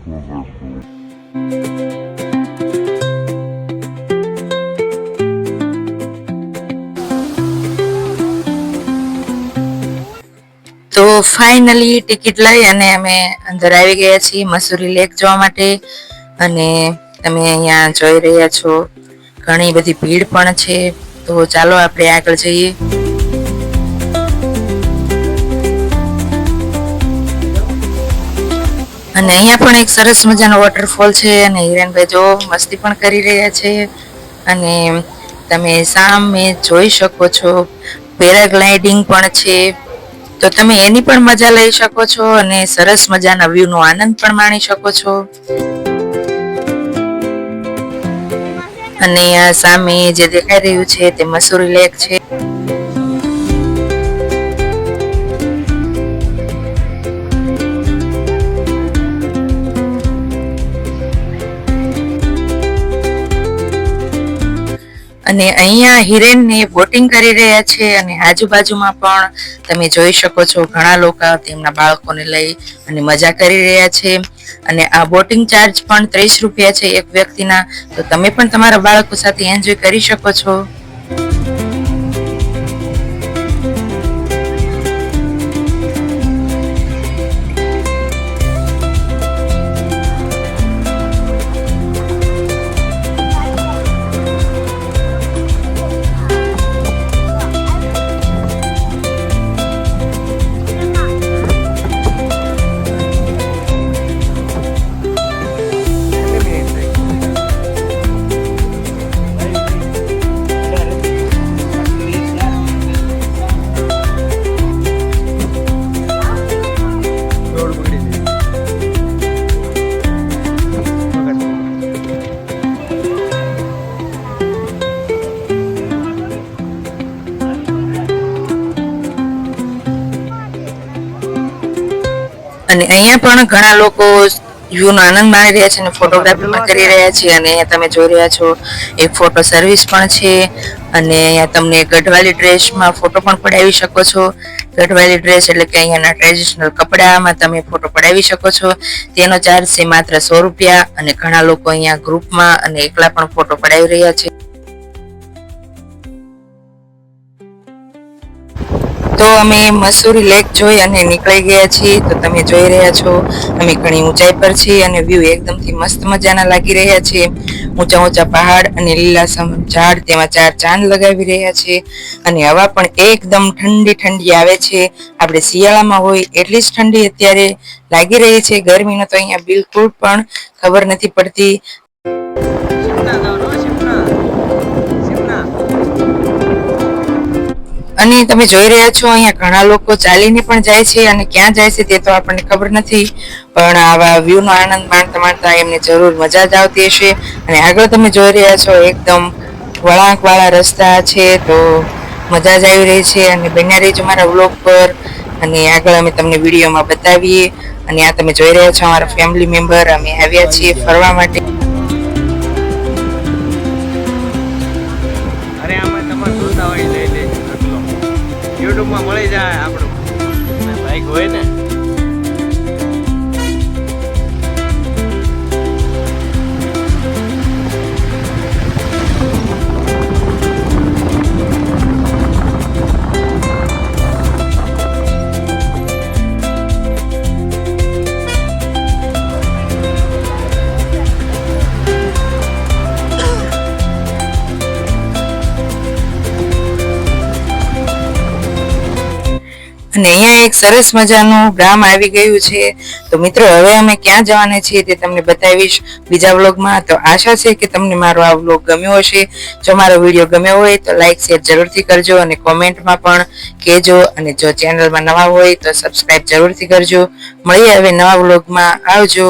તો finally ticket લઈ અને અમે અંદર આવી ગયા છીએ મસૂરી લેક જોવા માટે. અને તમે અહીંયા જોઈ રહ્યા છો ઘણી બધી ભીડ પણ છે. તો ચાલો આપણે આગળ જઈએ. અને અહીંયા પણ એક સરસ મજાનો વોટરફોલ છે અને હિરેનભાઈ જો મસ્તી પણ કરી રહ્યા છે. અને તમે સામે જોઈ શકો છો પેરાગ્લાઇડિંગ પણ છે. તો તમે એની પણ મજા લઈ શકો છો અને સરસ મજાના વ્યૂનો આનંદ પણ માણી શકો છો. અને આ સામે જે દેખાઈ રહ્યું છે તે મસૂરી લેક છે. અને અહીંયા હિરેનને બોટિંગ કરી રહ્યા છે અને આજુબાજુમાં પણ તમે જોઈ શકો છો ઘણા લોકો તેમના બાળકોને લઈ અને મજા કરી રહ્યા છે. અને આ બોટિંગ ચાર્જ પણ 30 રૂપિયા છે એક વ્યક્તિના. તો તમે પણ તમારા બાળકો સાથે એન્જોય કરી શકો છો. અને અહીંયા પણ ઘણા લોકો વ્યૂનો આનંદ માણી રહ્યા છે અને ફોટોગ્રાફી પણ કરી રહ્યા છે. અને અહીંયા તમે જોઈ રહ્યા છો એક ફોટો સર્વિસ પણ છે. અને અહીંયા તમને ગઢવાલી ડ્રેસમાં ફોટો પણ પડાવી શકો છો. ગઢવાલી ડ્રેસ એટલે કે અહીંયાના ટ્રેડિશનલ કપડામાં તમે ફોટો પડાવી શકો છો. તેનો ચાર્જ છે માત્ર 100 રૂપિયા. અને ઘણા લોકો અહીંયા ગ્રુપમાં અને એકલા પણ ફોટો પડાવી રહ્યા છે. તો અમે મસૂરી લેક જોઈ અને નીકળી ગયા છીએ. તો તમે જોઈ રહ્યા છો અમે ઘણી ઊંચાઈ પર છીએ અને વ્યૂ એકદમથી મસ્ત મજાના લાગી રહ્યા છે. ઊંચા ઊંચા પહાડ અને લીલાછમ ઝાડ, તેમાં 4 ચાંદ લગાવી રહ્યા છે. અને હવા પણ એકદમ ઠંડી ઠંડી આવે છે. આપણે શિયાળામાં હોય એટલી જ ઠંડી અત્યારે લાગી રહી છે. ગરમીનો તો અહીંયા બિલકુલ પણ ખબર નથી પડતી. અને તમે જોઈ રહ્યા છો અહીંયા ઘણા લોકો ચાલીને પણ જાય છે અને ક્યાં જાય છે તે તો આપણને ખબર નથી. પણ આવા વ્યૂનો આનંદ માણતા માણતા એમને જરૂર મજા જ આવતી હશે. અને આગળ તમે જોઈ રહ્યા છો એકદમ વળાંકવાળા રસ્તા છે. તો મજા જ આવી રહી છે. અને બન્યા રહેજો મારા વ્લોગ પર. અને આગળ અમે તમને વિડીયોમાં બતાવીએ. અને આ તમે જોઈ રહ્યા છો અમારા ફેમિલી મેમ્બર. અમે આવ્યા છીએ ફરવા માટે. યુટ્યુબમાં મળી જાય આપણું બાઈક હોય ને. અને અહીંયા એક સરસ મજાનું ગામ આવી ગયું છે. તો મિત્રો હવે અમે ક્યાં જવાના છીએ તે તમને બતાવીશ બીજા વ્લોગમાં. તો આશા છે કે તમને મારો આ વ્લોગ ગમ્યો હશે. જો મારો વિડીયો ગમ્યો હોય તો લાઈક શેર જરૂરથી કરજો અને કોમેન્ટમાં પણ કહેજો. અને જો ચેનલમાં નવા હોય તો સબસ્ક્રાઈબ જરૂરથી કરજો. મળીએ હવે નવા વ્લોગમાં. આવજો.